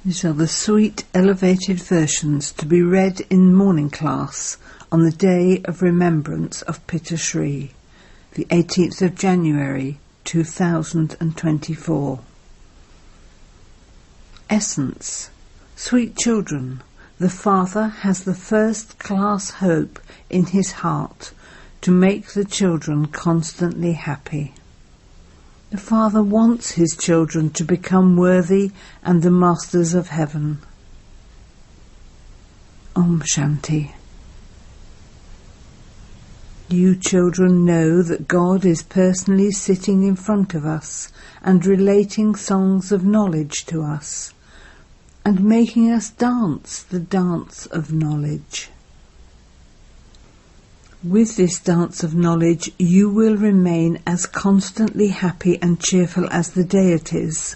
These are the sweet elevated versions to be read in morning class on the day of remembrance of Pitta Sri, the 18th of January 2024. Essence. Sweet children, the Father has the first-class hope in his heart to make the children constantly happy. The Father wants his children to become worthy and the masters of heaven. Om Shanti. You children know that God is personally sitting in front of us and relating songs of knowledge to us, and making us dance the dance of knowledge. With this dance of knowledge you will remain as constantly happy and cheerful as the deities.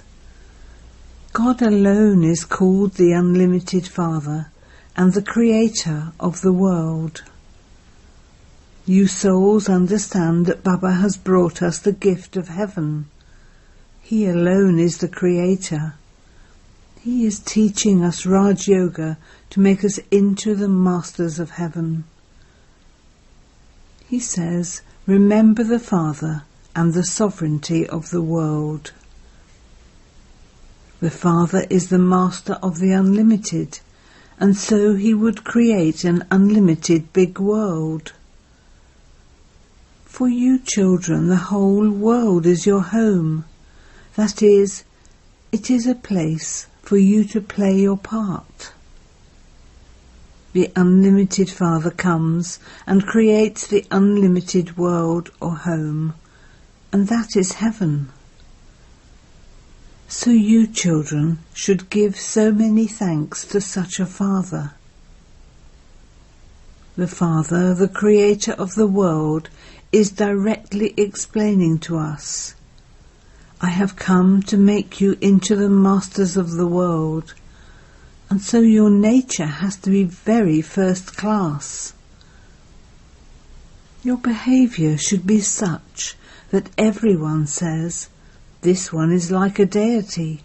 God alone is called the Unlimited Father and the Creator of the world. You souls understand that Baba has brought us the gift of heaven. He alone is the Creator. He is teaching us Raj Yoga to make us into the masters of heaven. He says, remember the Father and the sovereignty of the world. The Father is the master of the unlimited, and so he would create an unlimited big world. For you children, the whole world is your home. That is, it is a place for you to play your part. The Unlimited Father comes and creates the unlimited world or home, and that is heaven. So you children should give so many thanks to such a Father. The Father, the Creator of the world, is directly explaining to us, I have come to make you into the masters of the world, and so your nature has to be very first class. Your behaviour should be such that everyone says, this one is like a deity.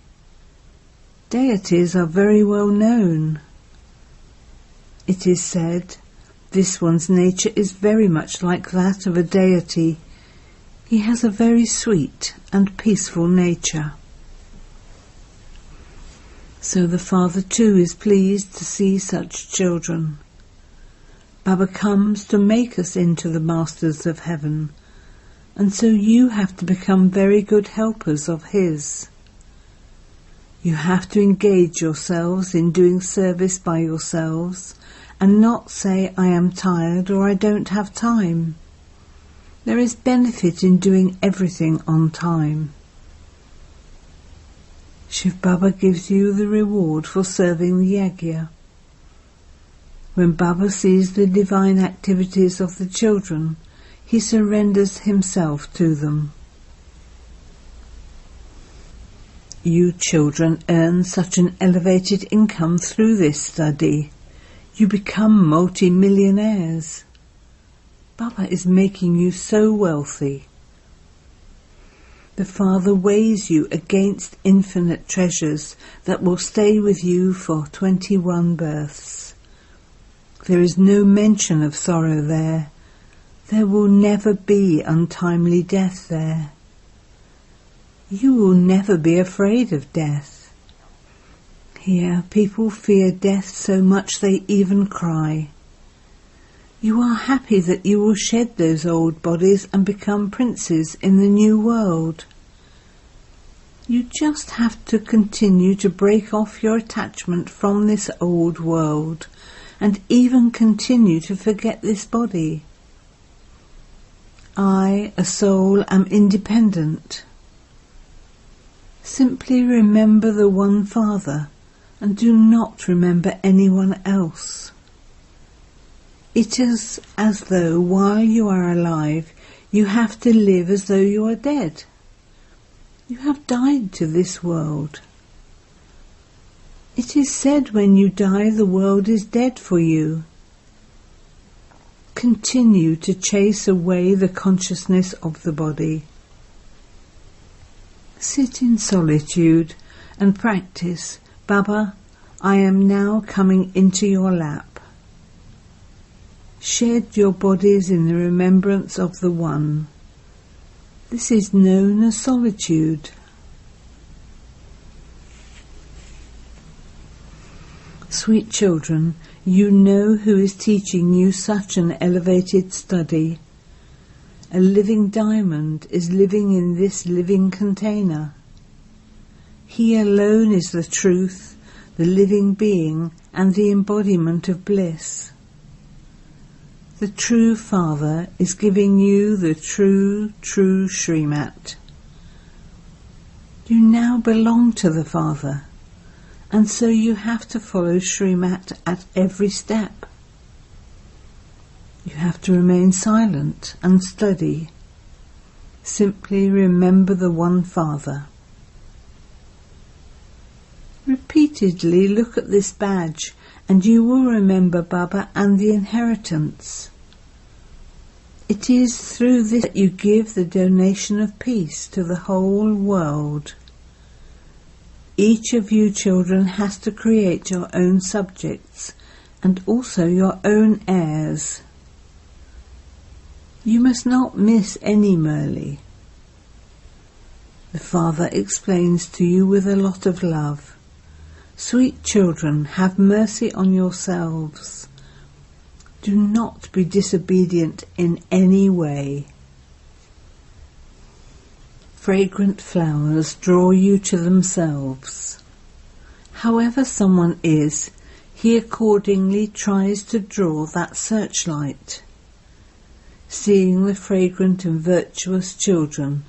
Deities are very well known. It is said, this one's nature is very much like that of a deity. He has a very sweet and peaceful nature. So the Father too is pleased to see such children. Baba comes to make us into the masters of heaven, and so you have to become very good helpers of his. You have to engage yourselves in doing service by yourselves, and not say, I am tired or I don't have time. There is benefit in doing everything on time. Shiv Baba gives you the reward for serving the yajna. When Baba sees the divine activities of the children, he surrenders himself to them. You children earn such an elevated income through this study. You become multi-millionaires. Baba is making you so wealthy. The Father weighs you against infinite treasures that will stay with you for 21 births. There is no mention of sorrow there. There will never be untimely death there. You will never be afraid of death. Here people fear death so much they even cry. You are happy that you will shed those old bodies and become princes in the new world. You just have to continue to break off your attachment from this old world and even continue to forget this body. I, a soul, am independent. Simply remember the one Father and do not remember anyone else. It is as though while you are alive you have to live as though you are dead. You have died to this world. It is said when you die the world is dead for you. Continue to chase away the consciousness of the body. Sit in solitude and practice Baba, I am now coming into your lap. Shed your bodies in the remembrance of the One. This is known as solitude. Sweet children, you know who is teaching you such an elevated study. A living diamond is living in this living container. He alone is the truth, the living being, and the embodiment of bliss. The true Father is giving you the true Srimat. You now belong to the Father, and so you have to follow Srimat at every step. You have to remain silent and study. Simply remember the one Father. Repeatedly look at this badge and you will remember Baba and the inheritance. It is through this that you give the donation of peace to the whole world. Each of you children has to create your own subjects and also your own heirs. You must not miss any Murli. The Father explains to you with a lot of love. Sweet children, have mercy on yourselves. Do not be disobedient in any way. Fragrant flowers draw you to themselves. However someone is, he accordingly tries to draw that searchlight. Seeing the fragrant and virtuous children,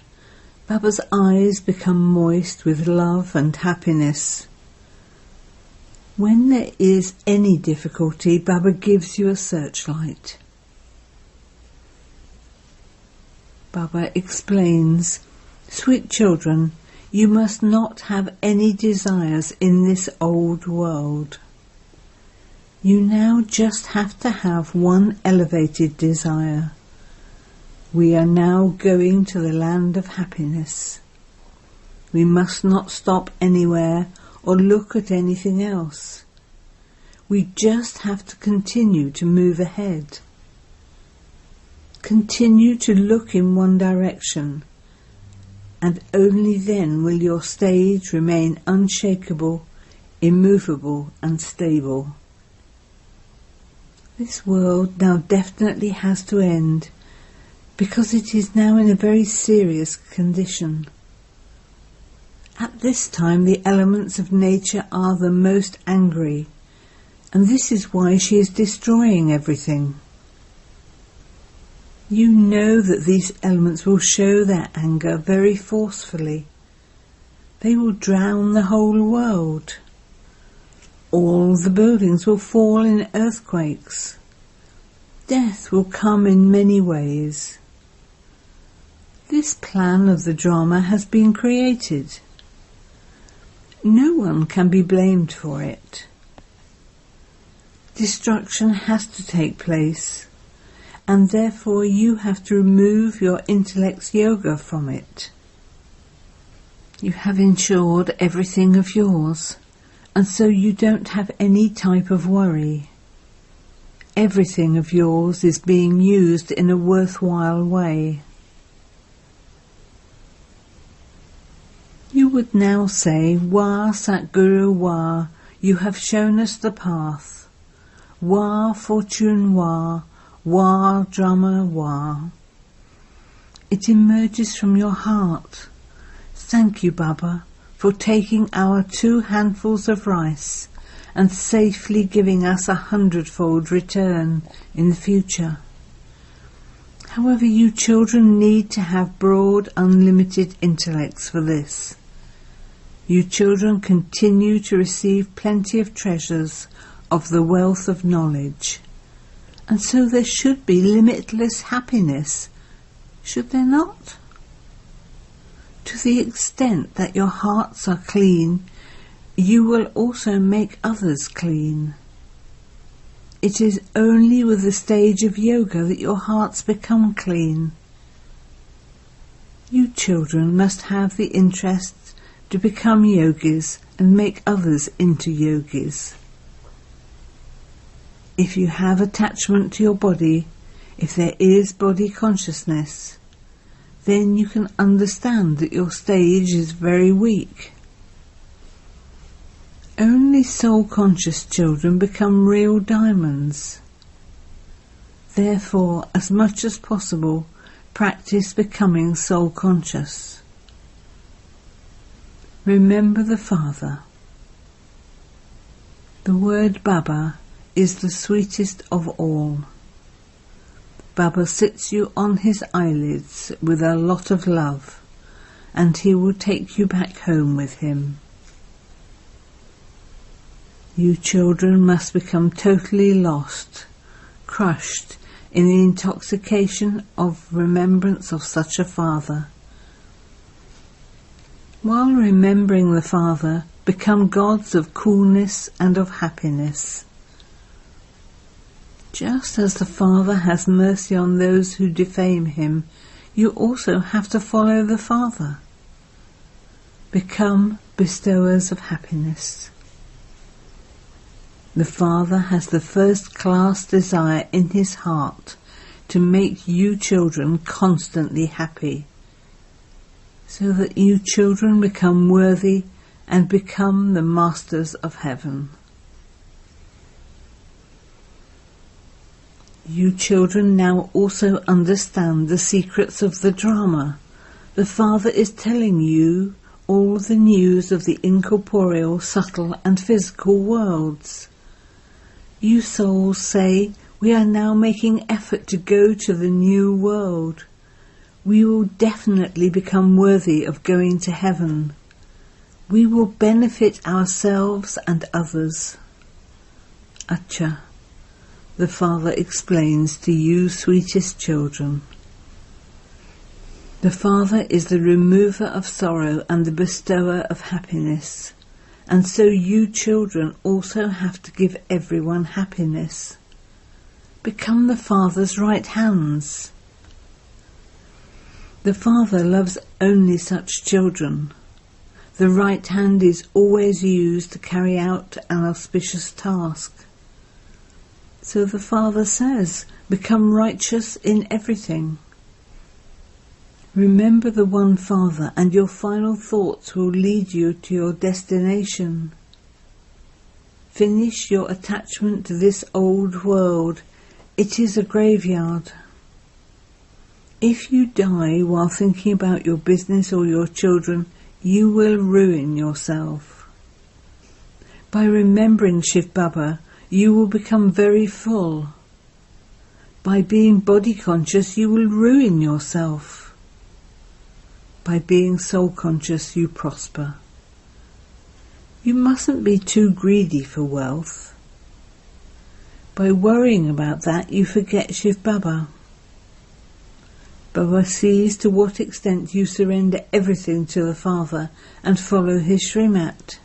Baba's eyes become moist with love and happiness. When there is any difficulty, Baba gives you a searchlight. Baba explains, sweet children, you must not have any desires in this old world. You now just have to have one elevated desire. We are now going to the land of happiness. We must not stop anywhere or look at anything else. We just have to continue to move ahead. Continue to look in one direction, and only then will your stage remain unshakable, immovable and stable. This world now definitely has to end, because it is now in a very serious condition. At this time the elements of nature are the most angry, and this is why she is destroying everything. You know that these elements will show their anger very forcefully. They will drown the whole world. All the buildings will fall in earthquakes. Death will come in many ways. This plan of the drama has been created. No one can be blamed for it. Destruction has to take place, and therefore you have to remove your intellect's yoga from it. You have ensured everything of yours, and so you don't have any type of worry. Everything of yours is being used in a worthwhile way. You would now say, Wah Satguru Wah, you have shown us the path. Wah Fortune Wah, Wah Drama Wah. It emerges from your heart. Thank you, Baba, for taking our 2 handfuls of rice and safely giving us 100-fold return in the future. However, you children need to have broad, unlimited intellects for this. You children continue to receive plenty of treasures of the wealth of knowledge, and so there should be limitless happiness, should there not? To the extent that your hearts are clean, you will also make others clean. It is only with the stage of yoga that your hearts become clean. You children must have the interest to become yogis and make others into yogis. If you have attachment to your body, if there is body consciousness, then you can understand that your stage is very weak. Only soul-conscious children become real diamonds. Therefore, as much as possible, practice becoming soul-conscious. Remember the Father. The word Baba is the sweetest of all. Baba sits you on his eyelids with a lot of love, and he will take you back home with him. You children must become totally lost, crushed in the intoxication of remembrance of such a Father. While remembering the Father, become gods of coolness and of happiness. Just as the Father has mercy on those who defame him, you also have to follow the Father. Become bestowers of happiness. The Father has the first-class desire in his heart to make you children constantly happy, so that you children become worthy and become the masters of heaven. You children now also understand the secrets of the drama. The Father is telling you all the news of the incorporeal, subtle and physical worlds. You souls say, we are now making effort to go to the new world. We will definitely become worthy of going to heaven. We will benefit ourselves and others. Acha. The Father explains to you, sweetest children. The Father is the remover of sorrow and the bestower of happiness, and so you children also have to give everyone happiness. Become the Father's right hands. The Father loves only such children. The right hand is always used to carry out an auspicious task. So the Father says, become righteous in everything. Remember the one Father, and your final thoughts will lead you to your destination. Finish your attachment to this old world. It is a graveyard. If you die while thinking about your business or your children, you will ruin yourself. By remembering Shiv Baba, you will become very full. By being body conscious, you will ruin yourself. By being soul conscious, you prosper. You mustn't be too greedy for wealth. By worrying about that, you forget Shiv Baba. Baba sees to what extent you surrender everything to the Father and follow his Srimat.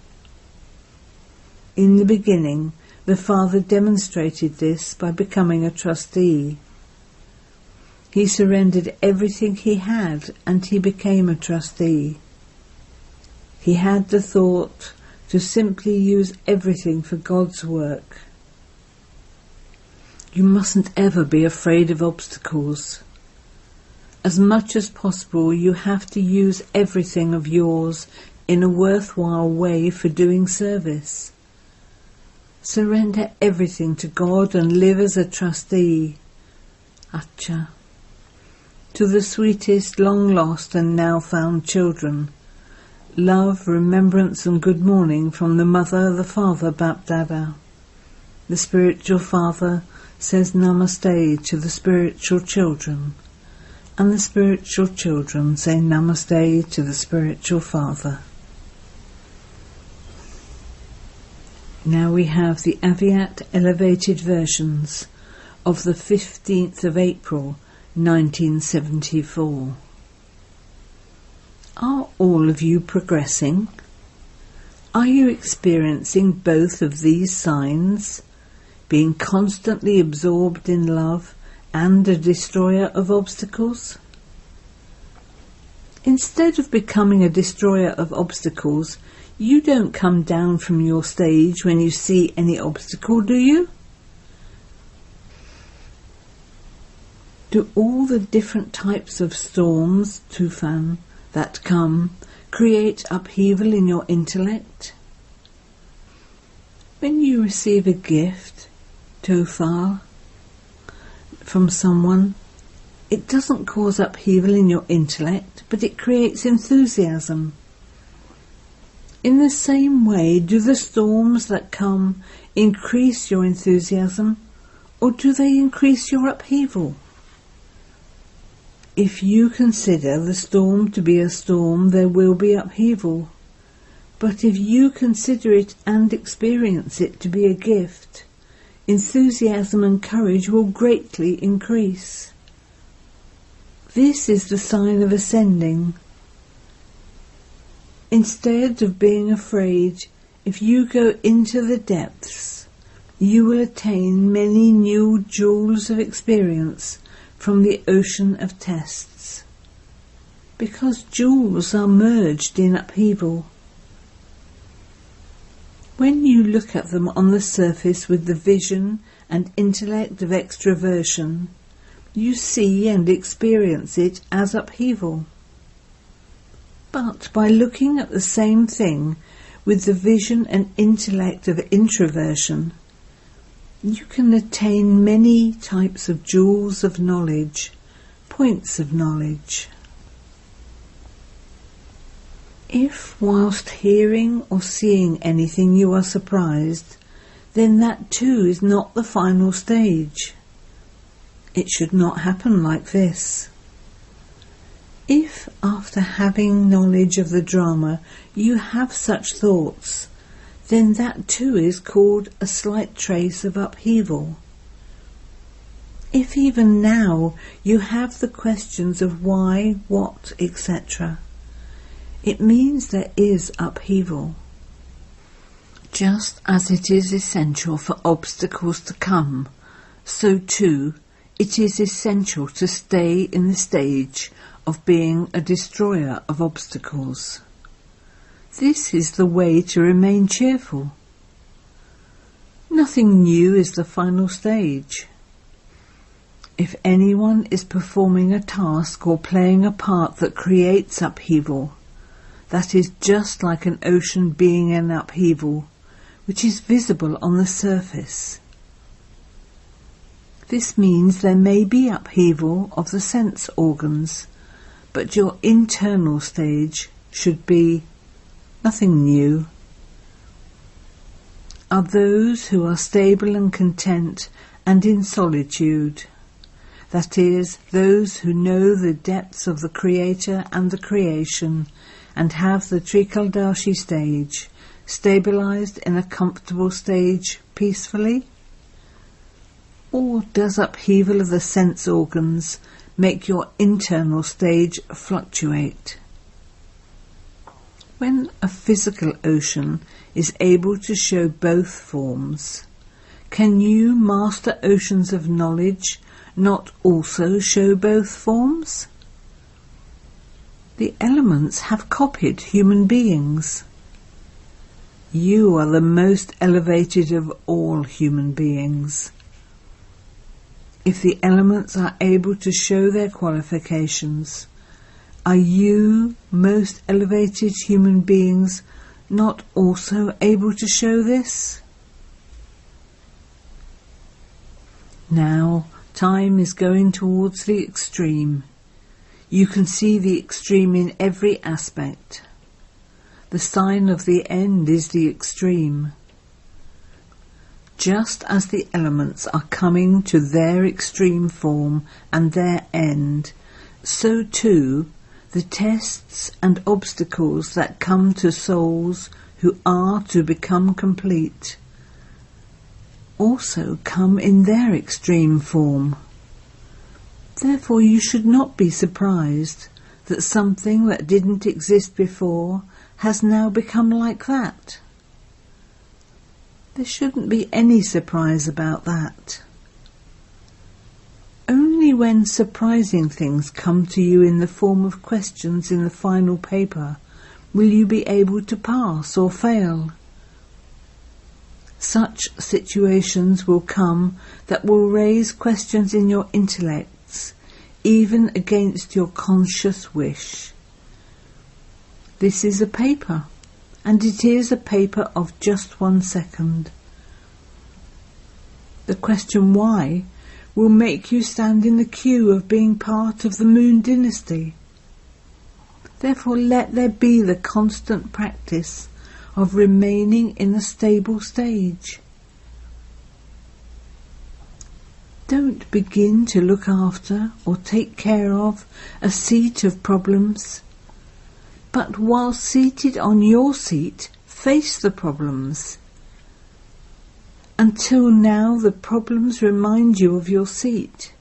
In the beginning, the Father demonstrated this by becoming a trustee. He surrendered everything he had and he became a trustee. He had the thought to simply use everything for God's work. You mustn't ever be afraid of obstacles. As much as possible, you have to use everything of yours in a worthwhile way for doing service. Surrender everything to God and live as a trustee. Acha. To the sweetest, long lost and now found children, love, remembrance and good morning from the Mother, the Father, Bap-Dada. The spiritual Father says Namaste to the spiritual children, and the spiritual children say Namaste to the spiritual Father. Now we have the Avyat elevated versions of the 15th of April 1974. Are all of you progressing? Are you experiencing both of these signs, being constantly absorbed in love and a destroyer of obstacles? Instead of becoming a destroyer of obstacles, You don't come down from your stage when you see any obstacle, do you? Do all the different types of storms, tufan, that come create upheaval in your intellect? When you receive a gift, tofal, from someone, it doesn't cause upheaval in your intellect, but it creates enthusiasm. In the same way, do the storms that come increase your enthusiasm, or do they increase your upheaval? If you consider the storm to be a storm, there will be upheaval. But if you consider it and experience it to be a gift, enthusiasm and courage will greatly increase. This is the sign of ascending. Instead of being afraid, if you go into the depths, you will attain many new jewels of experience from the ocean of tests, because jewels are merged in upheaval. When you look at them on the surface with the vision and intellect of extraversion, you see and experience it as upheaval. But by looking at the same thing with the vision and intellect of introversion, you can attain many types of jewels of knowledge, points of knowledge. If whilst hearing or seeing anything you are surprised, then that too is not the final stage. It should not happen like this. If after having knowledge of the drama you have such thoughts, then that too is called a slight trace of upheaval. If even now you have the questions of why, what, etc., it means there is upheaval. Just as it is essential for obstacles to come, so too it is essential to stay in the stage of being a destroyer of obstacles. This is the way to remain cheerful. Nothing new is the final stage. If anyone is performing a task or playing a part that creates upheaval, that is just like an ocean being in upheaval, which is visible on the surface. This means there may be upheaval of the sense organs, but your internal stage should be nothing new. Are those who are stable and content and in solitude, that is, those who know the depths of the Creator and the creation and have the Trikaldashi stage, stabilized in a comfortable stage peacefully? Or does upheaval of the sense organs make your internal stage fluctuate? When a physical ocean is able to show both forms, can you, master oceans of knowledge, not also show both forms? The elements have copied human beings. You are the most elevated of all human beings. If the elements are able to show their qualifications, are you, most elevated human beings, not also able to show this? Now, time is going towards the extreme. You can see the extreme in every aspect. The sign of the end is the extreme. Just as the elements are coming to their extreme form and their end, so too the tests and obstacles that come to souls who are to become complete also come in their extreme form. Therefore you should not be surprised that something that didn't exist before has now become like that. There shouldn't be any surprise about that. Only when surprising things come to you in the form of questions in the final paper will you be able to pass or fail? Such situations will come that will raise questions in your intellects, even against your conscious wish. This is a paper, and it is a paper of just 1 second. The question why will make you stand in the queue of being part of the Moon dynasty. Therefore let there be the constant practice of remaining in a stable stage. Don't begin to look after or take care of a seat of problems, but while seated on your seat, face the problems. Until now, the problems remind you of your seat.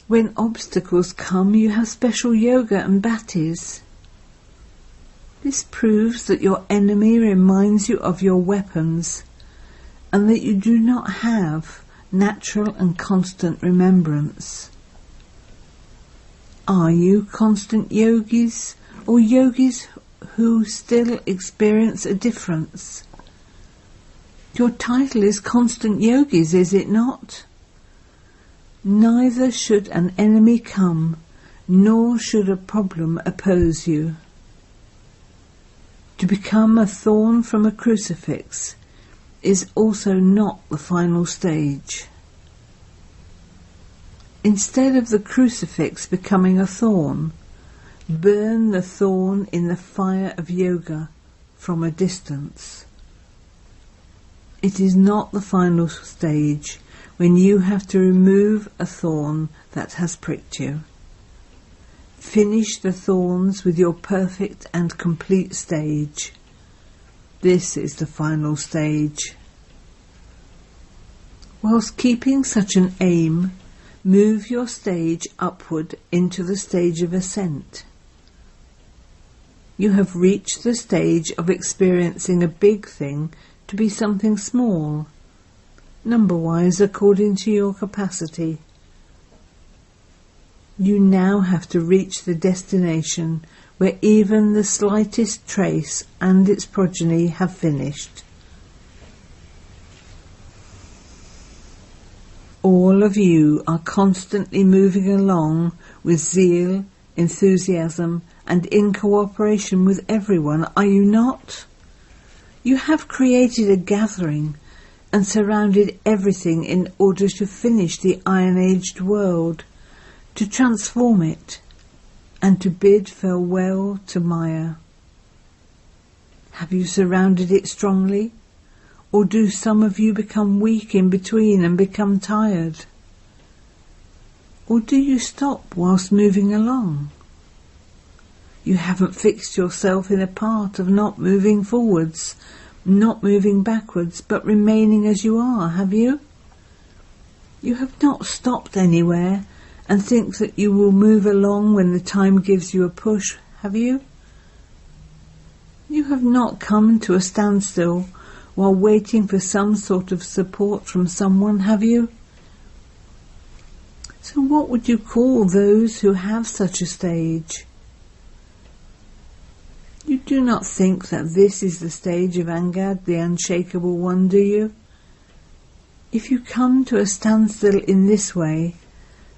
When obstacles come, you have special yoga and bhattis. This proves that your enemy reminds you of your weapons and that you do not have natural and constant remembrance. Are you constant yogis or yogis who still experience a difference? Your title is constant yogis, is it not? Neither should an enemy come, nor should a problem oppose you. To become a thorn from a crucifix is also not the final stage. Instead of the crucifix becoming a thorn, burn the thorn in the fire of yoga from a distance. It is not the final stage when you have to remove a thorn that has pricked you. Finish the thorns with your perfect and complete stage. This is the final stage. Whilst keeping such an aim, move your stage upward into the stage of ascent. You have reached the stage of experiencing a big thing to be something small, number-wise according to your capacity. You now have to reach the destination where even the slightest trace and its progeny have finished. All of you are constantly moving along with zeal, enthusiasm, and in cooperation with everyone, are you not? You have created a gathering and surrounded everything in order to finish the iron-aged world, to transform it, and to bid farewell to Maya. Have you surrounded it strongly? Or do some of you become weak in between and become tired? Or do you stop whilst moving along? You haven't fixed yourself in a part of not moving forwards, not moving backwards, but remaining as you are, have you? You have not stopped anywhere and think that you will move along when the time gives you a push, have you? You have not come to a standstill while waiting for some sort of support from someone, have you? So what would you call those who have such a stage? You do not think that this is the stage of Angad, the unshakable one, do you? If you come to a standstill in this way,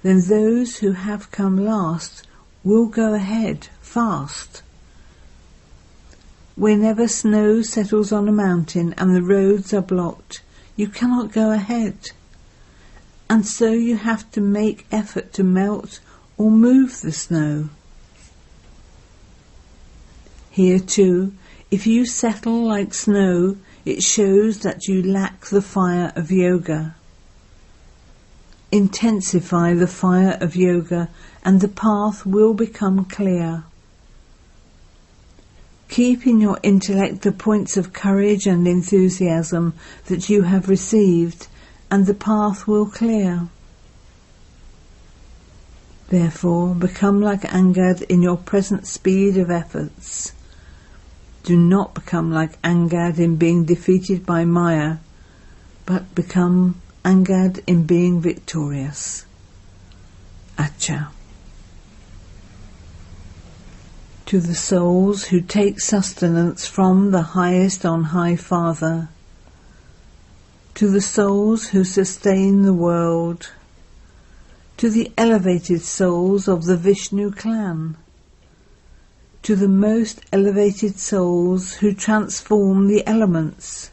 then those who have come last will go ahead fast. Whenever snow settles on a mountain and the roads are blocked, you cannot go ahead. And so you have to make effort to melt or move the snow. Here too, if you settle like snow, it shows that you lack the fire of yoga. Intensify the fire of yoga and the path will become clear. Keep in your intellect the points of courage and enthusiasm that you have received, and the path will clear. Therefore, become like Angad in your present speed of efforts. Do not become like Angad in being defeated by Maya, but become Angad in being victorious. Acha. To the souls who take sustenance from the highest on high Father, to the souls who sustain the world, to the elevated souls of the Vishnu clan, to the most elevated souls who transform the elements,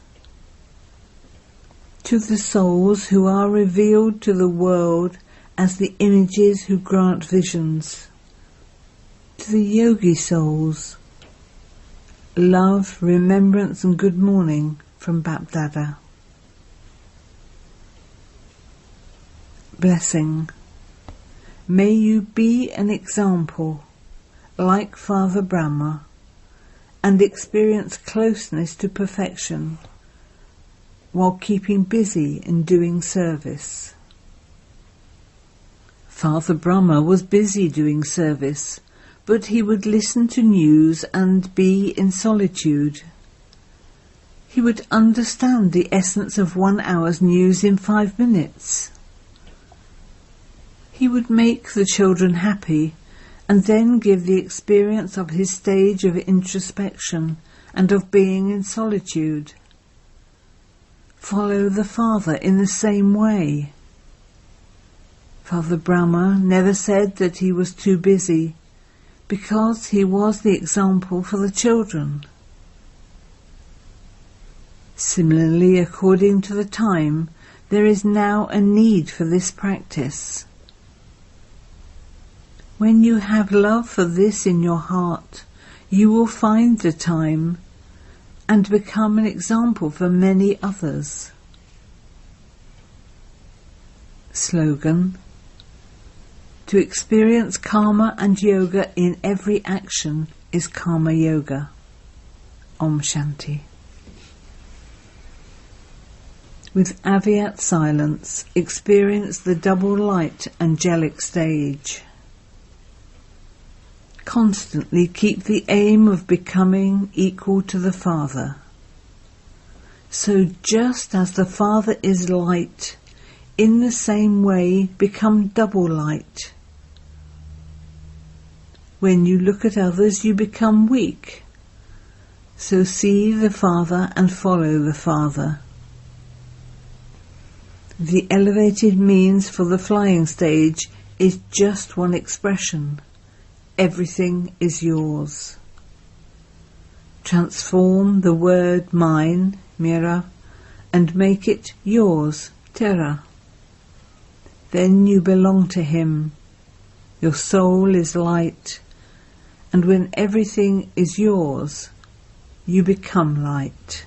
to the souls who are revealed to the world as the images who grant visions, to the yogi souls, love, remembrance and good morning from Bapdada. Blessing. May you be an example, like Father Brahma, and experience closeness to perfection, while keeping busy in doing service. Father Brahma was busy doing service, but he would listen to news and be in solitude. He would understand the essence of 1 hour's news in 5 minutes. He would make the children happy and then give the experience of his stage of introspection and of being in solitude. Follow the Father in the same way. Father Brahma never said that he was too busy, because he was the example for the children. Similarly, according to the time, there is now a need for this practice. When you have love for this in your heart, you will find the time and become an example for many others. Slogan. To experience karma and yoga in every action is karma yoga. Om Shanti. With Avyat silence, experience the double light angelic stage. Constantly keep the aim of becoming equal to the Father. So just as the Father is light, in the same way become double light. When you look at others, you become weak. So see the Father and follow the Father. The elevated means for the flying stage is just one expression. Everything is yours. Transform the word mine, mira, and make it yours, tera. Then you belong to him. Your soul is light, and when everything is yours, you become light.